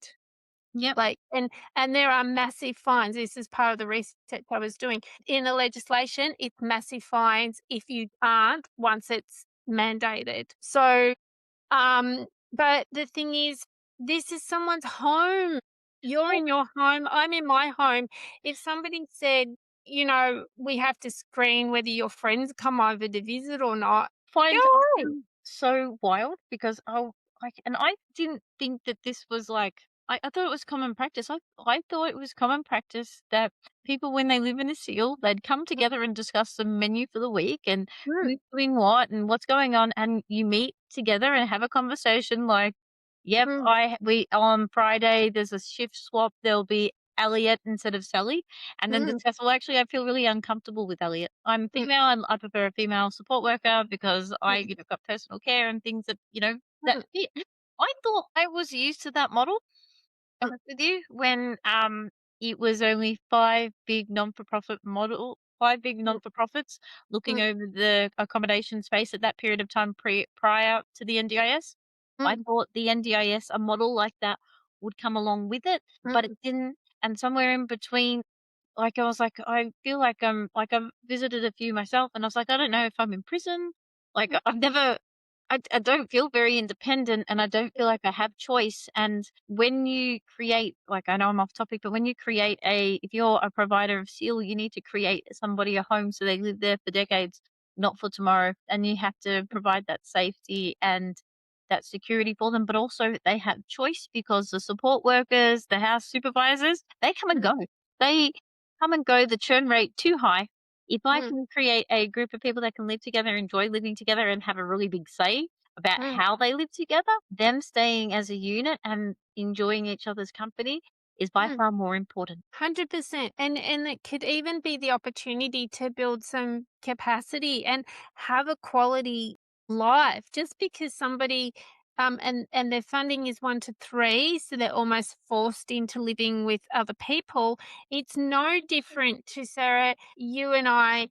B: Yep.
A: Like, and there are massive fines. This is part of the research I was doing. In the legislation, it's massive fines if you aren't once it's mandated. So, but the thing is, this is someone's home. You're
B: Well,
A: in your home. I'm in my home. If somebody said, we have to screen whether your friends come over to visit or not, go
B: find
A: away.
B: so wild because I like, and I didn't think that this was like I thought it was common practice. I thought it was common practice that people, when they live in a seal, they'd come
A: Mm,
B: together and discuss the menu for the week and
A: mm,
B: who's doing what and what's going on, and you meet together and have a conversation like, "Yep,
A: mm,
B: I we on Friday there's a shift swap. There'll be Elliot instead of Sally," and then
A: mm,
B: discuss. Well, actually, I feel really uncomfortable with Elliot. I'm
A: mm,
B: female, and I prefer a female support worker because I,
A: mm,
B: got personal care and things that that
A: mm,
B: fit. I thought I was used to that model
A: mm,
B: honest with you, when, it was only 5 big
A: mm,
B: non-for-profits looking
A: mm,
B: over the accommodation space at that period of time prior to the NDIS. I
A: mm,
B: thought the NDIS, a model like that, would come along with it, but it
A: mm,
B: didn't, and somewhere in between, I was like, I feel like I've visited a few myself, and I was like, I don't know if I'm in prison. Like,
A: mm,
B: I've never I don't feel very independent, and I don't feel like I have choice, and when you create, like, I know I'm off topic, but when you create if you're a provider of seal, you need to create somebody a home so they live there for decades, not for tomorrow, and you have to provide that safety and that security for them, but also they have choice because the support workers, the house supervisors, they come and
A: mm,
B: go. They come and go, the churn rate too high. If I
A: mm,
B: can create a group of people that can live together, enjoy living together, and have a really big say about
A: mm.
B: how they live together, them staying as a unit and enjoying each other's company is by
A: Mm,
B: far more important.
A: 100%. And it could even be the opportunity to build some capacity and have a quality life. Just because somebody and their funding is 1 to 3, so they're almost forced into living with other people. It's no different to Sarah, you and I,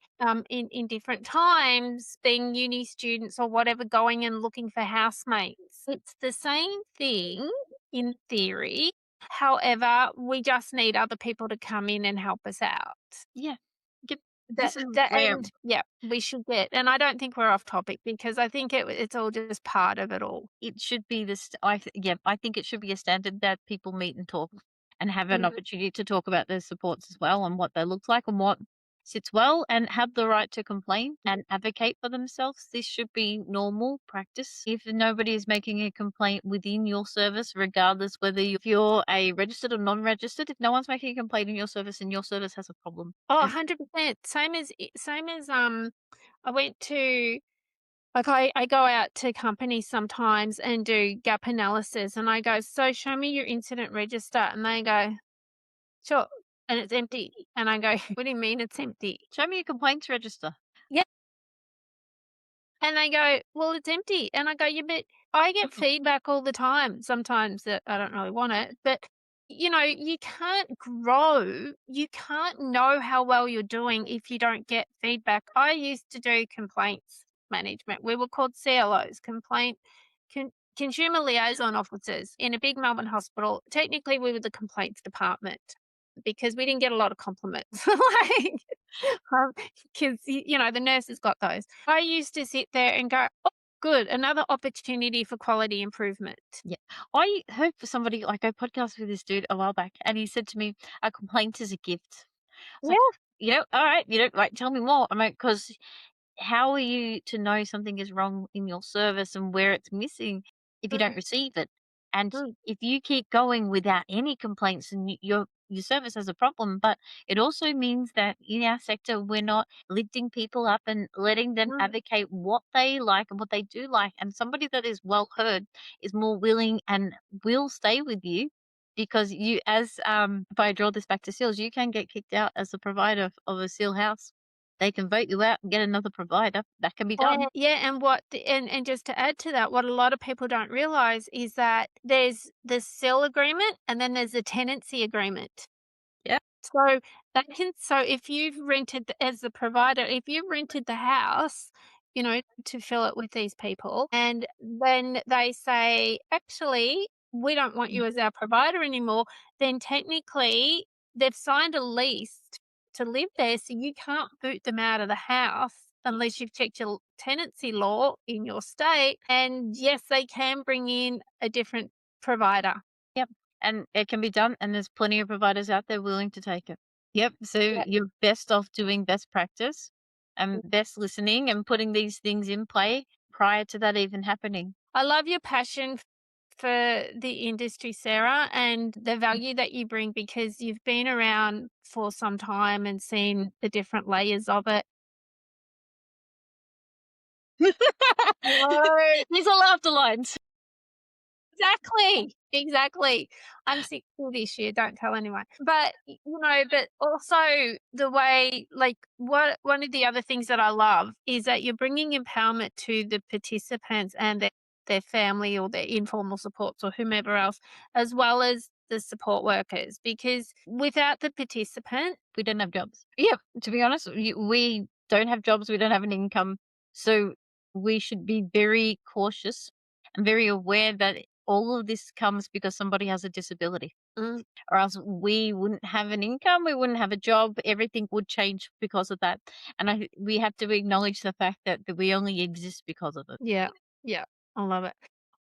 A: in different times, being uni students or whatever, going and looking for housemates. It's the same thing in theory. However, we just need other people to come in and help us out.
B: Yeah. Yep.
A: That
B: This is
A: that
B: where
A: and yeah, we should get and I don't think we're off topic because I think it's all just part of it all.
B: it should be this. Yeah, I think it should be a standard that people meet and talk and have an
A: Mm,
B: opportunity to talk about their supports as well and what they look like and what sits well and have the right to complain and advocate for themselves. This should be normal practice. If nobody is making a complaint within your service, regardless whether if you're a registered or non-registered, if no one's making a complaint in your service and your service has a problem.
A: oh,
B: And
A: 100%. Same as, I went to like, I go out to companies sometimes and do gap analysis, and I go, "So show me your incident register," and they go, "Sure," and it's empty, and I go, "What do you mean it's empty?"
B: show me your complaints register.
A: "Yeah." And they go, "Well, it's empty." And I go, "Yeah, but I get feedback all the time, sometimes that I don't really want it." But, you can't grow, you can't know how well you're doing if you don't get feedback. I used to do complaints management. We were called CLOs, consumer liaison officers in a big Melbourne hospital. Technically, we were the complaints department because we didn't get a lot of compliments. Like, um, 'cause, the nurses got those. I used to sit there and go, "Oh, good, another opportunity for quality improvement."
B: Yeah. I heard for somebody like I podcast with this dude a while back and he said to me, a complaint is a gift. It's like,
A: Yeah,
B: all right, like tell me more. I mean, because how are you to know something is wrong in your service and where it's missing if you don't
A: mm,
B: receive it? And
A: mm,
B: if you keep going without any complaints, and your service has a problem, but it also means that in our sector we're not lifting people up and letting them
A: mm.
B: advocate what they like and what they do like. And somebody that is well heard is more willing and will stay with you because you, as if I draw this back to seals, you can get kicked out as a provider of a seal house. They can vote you out and get another provider. That can be done.
A: Yeah, and and just to add to that, what a lot of people don't realize is that there's the sell agreement and then there's the tenancy agreement.
B: Yeah.
A: So if you've rented as the provider, if you've rented the house, to fill it with these people, and then they say, "Actually, we don't want
B: Mm.
A: you as our provider anymore," then technically they've signed a lease to live there, so you can't boot them out of the house unless you've checked your tenancy law in your state. And yes, they can bring in a different provider.
B: Yep. And it can be done, and there's plenty of providers out there willing to take it. Yep. So
A: Yeah.
B: you're best off doing best practice and best listening and putting these things in play prior to that even happening.
A: I love your passion for the industry, Sarah, and the value that you bring because you've been around for some time and seen the different layers of it. No,
B: These are laughter lines.
A: exactly, exactly. I'm 60 this year, don't tell anyone. But, but also the way like, what one of the other things that I love is that you're bringing empowerment to the participants and their family or their informal supports or whomever else, as well as the support workers, because without the participant.
B: We don't have jobs. Yeah, to be honest, we don't have jobs, we don't have an income, so we should be very cautious and very aware that all of this comes because somebody has a disability,
A: Mm,
B: or else we wouldn't have an income, we wouldn't have a job, everything would change because of that, and we have to acknowledge the fact that we only exist because of it.
A: yeah, yeah, I love it.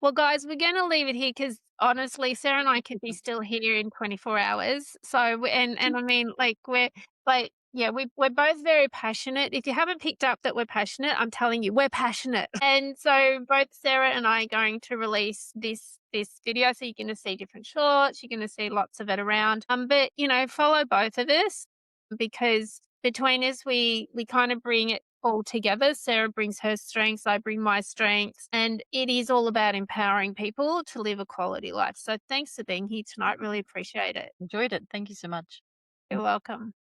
A: Well, guys, we're gonna leave it here because honestly, Sarah and I could be still here in 24 hours. So, and I mean, like, we're like, yeah, we're both very passionate. If you haven't picked up that we're passionate, I'm telling you, we're passionate. And so, both Sarah and I are going to release this video, so you're gonna see different shorts. You're gonna see lots of it around. But follow both of us because between us, we kind of bring it all together. Sarah brings her strengths, I bring my strengths, and it is all about empowering people to live a quality life. So thanks for being here tonight. Really appreciate it.
B: Enjoyed it. Thank you so much.
A: You're welcome.